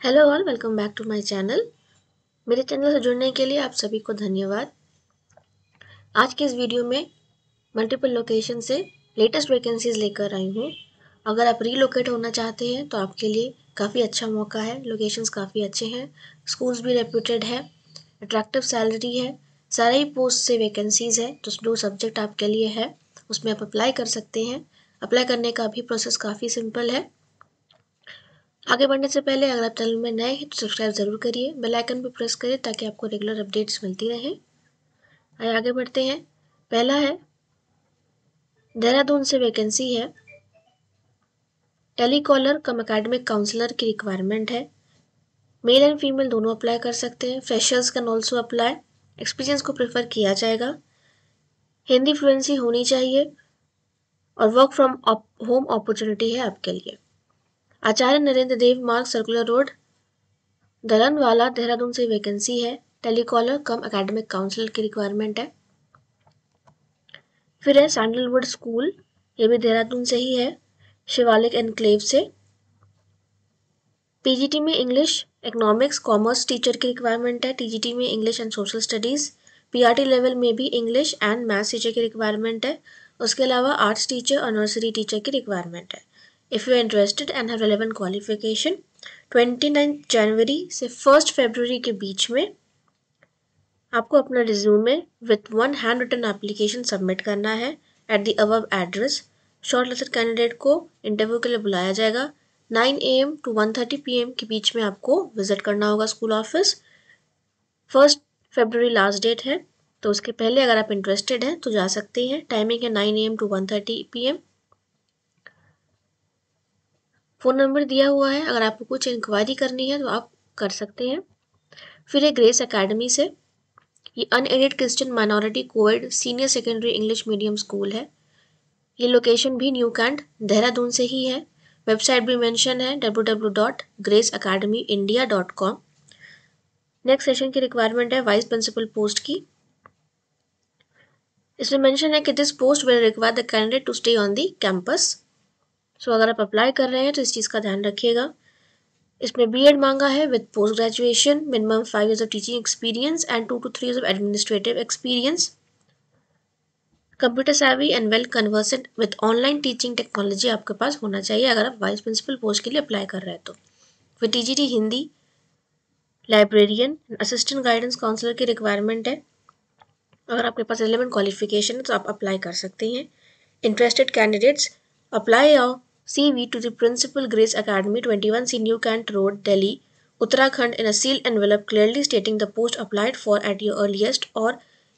Hello all, welcome back to my channel. मेरे channel से जुड़ने के लिए आप सभी को धन्यवाद। आज के इस वीडियो में मल्टीपल लोकेशन से लेटेस्ट वैकेंसीज लेकर आई हूँ। अगर आप रीलोकेट होना चाहते हैं तो आपके लिए काफ़ी अच्छा मौका है। लोकेशंस काफ़ी अच्छे हैं, स्कूल्स भी रेप्यूटेड है, अट्रैक्टिव सैलरी है, सारे ही पोस्ट से वैकेंसीज़ है। तो जो सब्जेक्ट आपके लिए है उसमें आप अप्लाई कर सकते हैं। अप्लाई करने का भी प्रोसेस काफ़ी सिंपल है। आगे बढ़ने से पहले अगर आप चैनल में नए हैं तो सब्सक्राइब ज़रूर करिए, बेल आइकन भी प्रेस करिए ताकि आपको रेगुलर अपडेट्स मिलती रहें। आगे बढ़ते हैं। पहला है देहरादून से वैकेंसी है, टेलीकॉलर कम एकेडमिक काउंसलर की रिक्वायरमेंट है। मेल एंड फीमेल दोनों अप्लाई कर सकते हैं। Freshers can also apply. Experience को प्रेफर किया जाएगा। हिंदी फ्लुएंसी होनी चाहिए और वर्क फ्रॉम होम अपॉर्चुनिटी है आपके लिए। आचार्य नरेंद्र देव मार्ग, सर्कुलर रोड, दलनवाला, देहरादून से वैकेंसी है। टेलीकॉलर कम एकेडमिक काउंसलर की रिक्वायरमेंट है। फिर है सैंडलवुड स्कूल, ये भी देहरादून से ही है, शिवालिक एनक्लेव से। पीजीटी में इंग्लिश, इकोनॉमिक्स, कॉमर्स टीचर की रिक्वायरमेंट है। टीजीटी में English and social studies. PRT level में भी इंग्लिश एंड मैथ्स टीचर की रिक्वायरमेंट है। उसके अलावा आर्ट्स टीचर और नर्सरी टीचर की रिक्वायरमेंट है। If you are interested and have relevant qualification, 29 जनवरी से 1 फरवरी के बीच में आपको अपना resume with 1 handwritten application submit करना है at the above address. Shortlisted candidate को इंटरव्यू के लिए बुलाया जाएगा। 9 AM to 1:30 PM के बीच में आपको विजिट करना होगा स्कूल ऑफिस। 1 फरवरी लास्ट डेट है, तो उसके पहले अगर आप इंटरेस्टेड हैं तो जा सकते हैं। टाइमिंग है 9 AM to 1:30 PM। Phone number दिया हुआ है, अगर आपको कुछ इंक्वायरी करनी है तो आप कर सकते हैं। फिर है ग्रेस एकेडमी से, ये unaided Christian minority coed senior secondary English medium school है। ये लोकेशन भी न्यू कैंट देहरादून से ही है। वेबसाइट भी मेंशन है www.graceacademyindia.com। नेक्स्ट सेशन की रिक्वायरमेंट है वाइस प्रिंसिपल पोस्ट की। इसमें मेंशन है कि this post will require the candidate to stay on the campus. So अगर आप अप्लाई कर रहे हैं तो इस चीज़ का ध्यान रखिएगा। इसमें बीएड मांगा है with post graduation, minimum 5 years of teaching experience and 2 to 3 years of administrative experience. Computer savvy and well conversant with online teaching technology आपके पास होना चाहिए अगर आप वाइस प्रिंसिपल पोस्ट के लिए अप्लाई कर रहे हैं तो। फिर TGT Hindi, librarian, assistant guidance counsellor की रिक्वायरमेंट है। अगर आपके पास रिलेवेंट क्वालिफिकेशन है तो आप अप्लाई कर सकते हैं। Interested candidates apply your CV to the Principal Grace Academy, 21C New Kent Road, Delhi, Uttarakhand in a sealed envelope clearly stating the post applied for at your earliest, or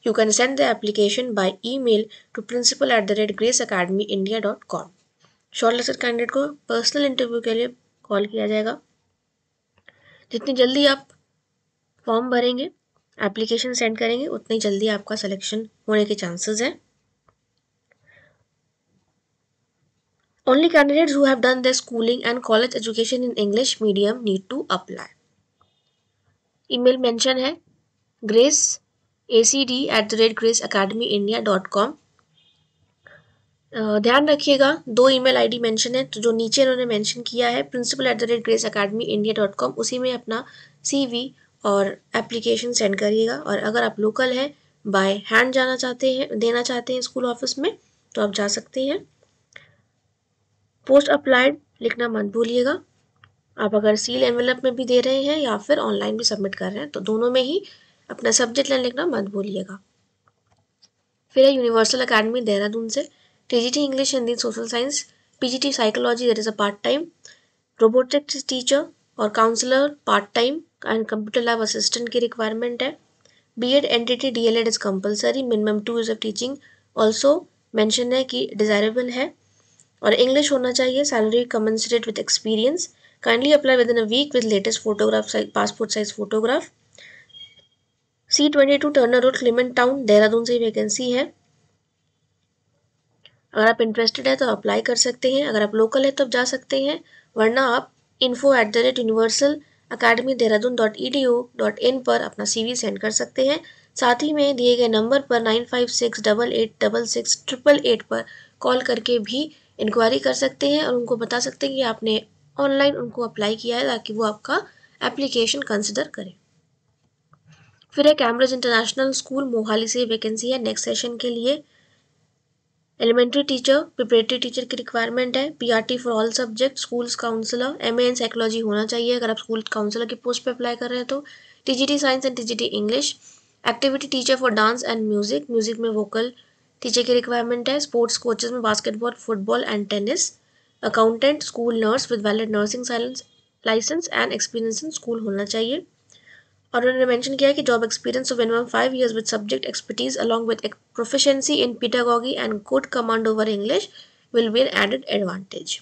you can send the application by email to principal@graceacademyindia.com। Shortlisted candidate को personal interview के लिए call किया जाएगा। जितनी जल्दी आप form भरेंगे, application send करेंगे, उतनी जल्दी आपका सिलेक्शन होने के चांसेस हैं। Only candidates who have done their schooling and college education in English medium need to apply. Email mention है graceacd@graceacademyindia.com। ध्यान रखिएगा 2 ईमेल आईडी मेंशन है, तो जो नीचे इन्होंने मेंशन किया है principal@graceacademyindia.com, उसी में अपना CV और एप्लीकेशन सेंड करिएगा। और अगर आप लोकल हैं, बाय हैंड जाना चाहते हैं, देना चाहते हैं स्कूल ऑफिस में, तो आप जा सकते हैं। पोस्ट अप्लाइड लिखना मत भूलिएगा। आप अगर सील एनवेलप में भी दे रहे हैं या फिर ऑनलाइन भी सबमिट कर रहे हैं तो दोनों में ही अपना सब्जेक्ट लाइन लिखना मत भूलिएगा। फिर है यूनिवर्सल एकेडमी देहरादून से, TGT English, Hindi, social science, PGT psychology, that is a part time, robotics teacher और counsellor part time and computer lab assistant की रिक्वायरमेंट है। BEd NTT DElEd is compulsory, minimum 2 years of teaching also mention है कि desirable है, और English होना चाहिए। Salary commensurate with experience. Kindly apply within a week with latest photograph, passport size photograph. C22 Turner road, Clement town, Dehradun से vacancy है। अगर आप इंटरेस्टेड है तो अप्लाई कर सकते हैं। अगर आप लोकल है तो आप जा सकते हैं, वरना आप info@universalacademyderadun.edu.in पर अपना CV सेंड कर सकते हैं। साथ ही में दिए गए नंबर पर 9568866688 पर कॉल करके भी इंक्वायरी कर सकते हैं और उनको बता सकते हैं कि आपने ऑनलाइन उनको अप्लाई किया है ताकि वो आपका एप्लीकेशन कंसिडर करें। फिर है कैम्ब्रिज इंटरनेशनल स्कूल मोहाली से वैकेंसी है नेक्स्ट सेशन के लिए। एलिमेंट्री टीचर, प्रिपरेटरी टीचर की रिक्वायरमेंट है। PRT for all subject, schools counsellor, MA in psychology होना चाहिए अगर आप स्कूल काउंसलर की पोस्ट पे अप्लाई कर रहे हैं तो। TGT science and TGT English. Activity teacher for dance and music, music में वोकल टीचर की रिक्वायरमेंट है। स्पोर्ट्स कोचेज में basketball, football and tennis. Accountant, school nurse with valid nursing licence and experience in school होना चाहिए। और उन्होंने mention किया है कि job experience of minimum 5 years with subject expertise along with proficiency in pedagogy and good command over English will be an added advantage.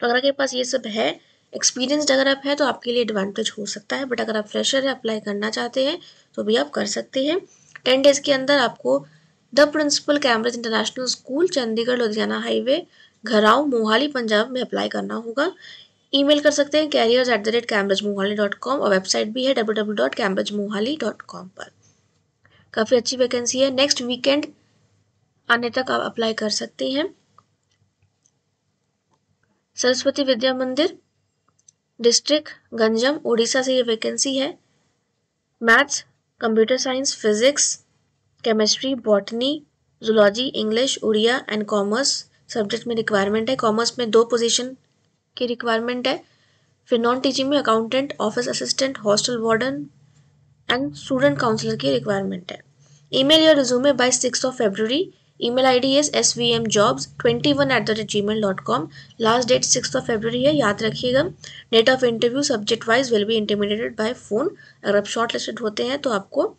तो अगर आपके पास ये सब है, एक्सपीरियंसड अगर आप है तो आपके लिए एडवांटेज हो सकता है, बट अगर आप फ्रेशर है, अप्लाई करना चाहते हैं तो भी आप कर सकते हैं। 10 days के अंदर आपको the principal Cambridge International school, Chandigarh Ludhiana highway, घराव, मोहाली, पंजाब में अप्लाई करना होगा। ईमेल कर सकते हैं careers@cambridgemohali.com और वेबसाइट भी है www.cambridgemohali.com पर। काफ़ी अच्छी वैकेंसी है। नेक्स्ट वीकेंड आने तक आप अप्लाई कर सकते हैं। सरस्वती विद्या मंदिर, डिस्ट्रिक्ट गंजम, उड़ीसा से ये वैकेंसी है। Maths, computer science, physics, chemistry, botany, zoology, English, Odia and commerce subject में रिक्वायरमेंट है। कॉमर्स में 2 पोजीशन की रिक्वायरमेंट है। फिर नॉन टीचिंग में accountant, office assistant, hostel warden and student counsellor की रिक्वायरमेंट है। Email your resume by 6 February। Email ID is svmjobs21@gmail.com। Last date 6 February है, याद रखिएगा। Date of interview subject wise will be intimidated by phone. अगर आप short listed होते हैं तो आपको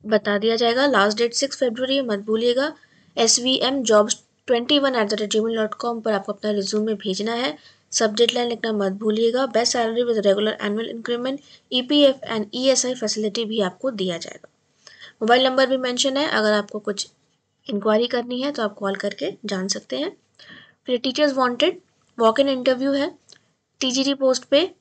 बता दिया जाएगा। लास्ट डेट 6 February, मत भूलिएगा। svmjobs21@gmail.com पर आपको अपना रिज्यूमे भेजना है। सब्जेक्ट लाइन लिखना मत भूलिएगा। Best salary with regular annual increment, EPF and ESI facility भी आपको दिया जाएगा। मोबाइल नंबर भी मेंशन है, अगर आपको कुछ इंक्वायरी करनी है तो आप कॉल करके जान सकते हैं। फिर teachers wanted, walk in interview है। टीजीटी पोस्ट पे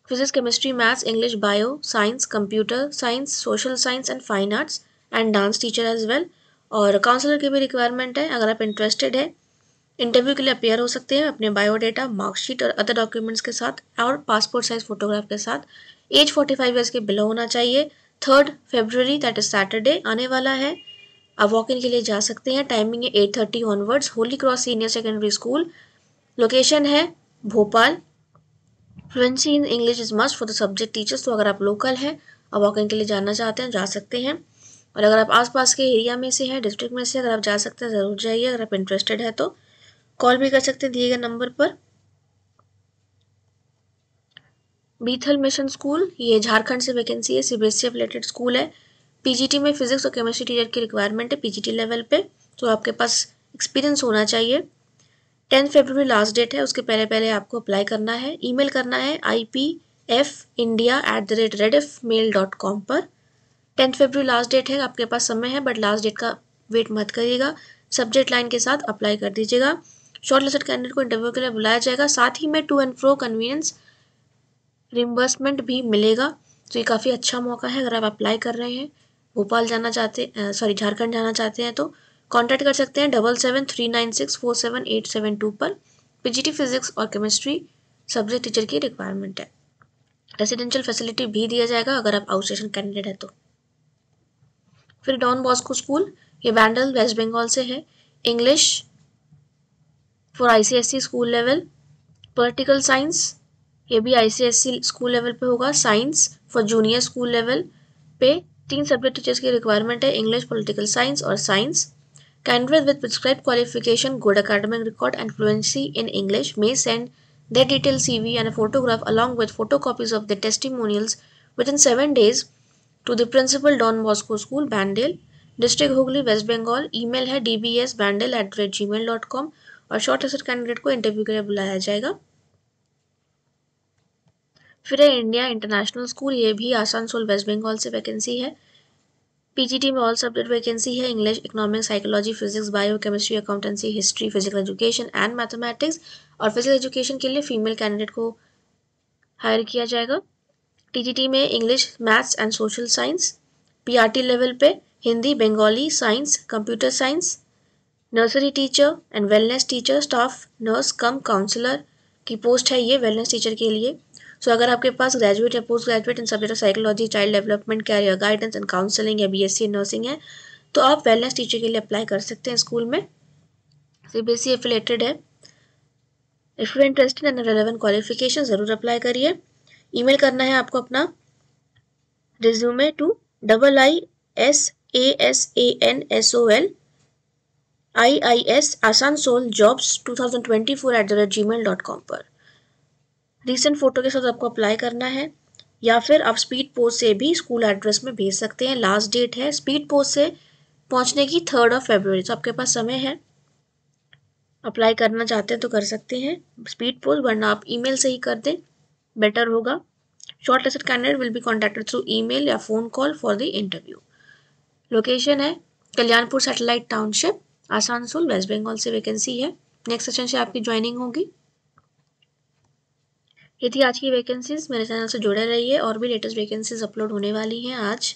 physics, chemistry, maths, English, bio, science, computer science, social science and fine arts and dance teacher as well. और काउंसलर की भी रिक्वायरमेंट है। अगर आप इंटरेस्टेड है, इंटरव्यू के लिए अपेयर हो सकते हैं अपने बायोडेटा, मार्कशीट और अदर डॉक्यूमेंट्स के साथ और पासपोर्ट साइज फोटोग्राफ के साथ। एज 45 ईयर्स के बिलो होना चाहिए। 3 February दैट इज सैटरडे आने वाला है। आप वॉक इन के लिए जा सकते हैं। टाइमिंग है 8:30 onwards. Holy Cross senior secondary school, location है Bhopal. Fluency in English is must for the subject teachers. तो अगर आप लोकल हैं और वॉक इन के लिए जाना चाहते हैं, जा सकते हैं। और अगर आप आसपास के एरिया में से हैं, डिस्ट्रिक्ट में से अगर आप जा सकते हैं, ज़रूर जाइए। अगर आप इंटरेस्टेड है तो कॉल भी कर सकते हैं दिए गए नंबर पर। बीथल मिशन स्कूल, ये झारखंड से वैकेंसी है, सीबीएसई एफिलेटेड स्कूल है। पीजीटी में फिजिक्स और केमिस्ट्री टीचर की रिक्वायरमेंट है पीजीटी लेवल पे, तो आपके पास एक्सपीरियंस होना चाहिए। 10 February लास्ट डेट है, उसके पहले पहले आपको अप्लाई करना है। ईमेल करना है ipfindia@rediffmail.com पर। 10 February लास्ट डेट है, आपके पास समय है, बट लास्ट डेट का वेट मत करिएगा। सब्जेक्ट लाइन के साथ अप्लाई कर दीजिएगा। शॉर्टलिस्टेड कैंडिडेट को इंटरव्यू के लिए बुलाया जाएगा। साथ ही में to and fro convenience reimbursement भी मिलेगा। तो ये काफ़ी अच्छा मौका है। अगर आप अप्लाई कर रहे हैं, भोपाल जाना चाहते झारखंड जाना चाहते हैं तो कांटेक्ट कर सकते हैं 7739647872 पर। पीजीटी फिजिक्स और केमिस्ट्री सब्जेक्ट टीचर की रिक्वायरमेंट है। रेसिडेंशियल फैसिलिटी भी दिया जाएगा अगर आप आउट स्टेशन कैंडिडेट है तो। फिर डॉन बॉस्को स्कूल, ये बैंडल वेस्ट बंगाल से है। English for ICSE school level. Political science, ये भी आईसीएसई स्कूल लेवल पे होगा। Science for junior school level पे 3 सब्जेक्ट टीचर्स की रिक्वायरमेंट है, इंग्लिश, पॉलिटिकल साइंस और science. Candidate with prescribed qualification, good academic record and fluency in English may send their detailed CV and a photograph along with photocopies of their testimonials within 7 days to the principal Don Bosco School, Bandel, district Hooghly, West Bengal. Email है dbsbandel@gmail.com और shortlisted candidate को interview के लिए बुलाया जाएगा। फिर है India international school, ये भी आसनसोल वेस्ट बंगाल से वैकेंसी है। पीजीटी में ऑल सब्जेक्ट वैकेंसी है, English, economics, psychology, physics, bio, chemistry, accountancy, history, physical education and mathematics. और फिजिकल एजुकेशन के लिए फीमेल कैंडिडेट को हायर किया जाएगा। टीजीटी में English, maths and social science. PRT level पे Hindi, Bengali, science, computer science. Nursery teacher and wellness teacher, staff nurse cum counsellor की post है ये वेलनेस टीचर के लिए। सो अगर आपके पास ग्रेजुएट या post graduate in subject of psychology, child development, career guidance and counselling या बीएससी नर्सिंग है तो आप वेलनेस टीचर के लिए अप्लाई कर सकते हैं स्कूल में। सीबीएसई एफिलेटेड है। If you interested in relevant qualification ज़रूर अप्लाई करिए। ईमेल करना है आपको अपना resume to IISASANSOL Asansol jobs 2024@gmail.com पर रीसेंट फोटो के साथ आपको अप्लाई करना है, या फिर आप स्पीड पोस्ट से भी स्कूल एड्रेस में भेज सकते हैं। लास्ट डेट है स्पीड पोस्ट से पहुंचने की 3 फरवरी, तो आपके पास समय है। अप्लाई करना चाहते हैं तो कर सकते हैं स्पीड पोस्ट, वरना आप ईमेल से ही कर दें, बेटर होगा। Shortlisted candidate will be contacted through email या phone call for the interview. Location है कल्याणपुर सैटेलाइट टाउनशिप, आसानसोल, वेस्ट बंगाल से वैकेंसी है। नेक्स्ट सेशन से आपकी ज्वाइनिंग होगी। ये थी आज की वैकेंसीज। मेरे चैनल से जुड़े रहिए, और भी लेटेस्ट वैकेंसीज अपलोड होने वाली हैं आज।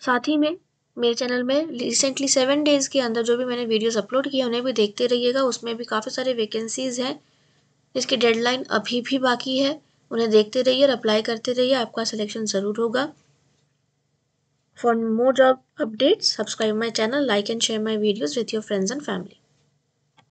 साथ ही में मेरे चैनल में रिसेंटली 7 डेज़ के अंदर जो भी मैंने वीडियोस अपलोड किए उन्हें भी देखते रहिएगा। उसमें भी काफ़ी सारे वैकेंसीज़ हैं जिसकी डेडलाइन अभी भी बाकी है। उन्हें देखते रहिए और अप्लाई करते रहिए, आपका सिलेक्शन ज़रूर होगा। For more job updates, subscribe my channel, like and share my videos with your friends and family.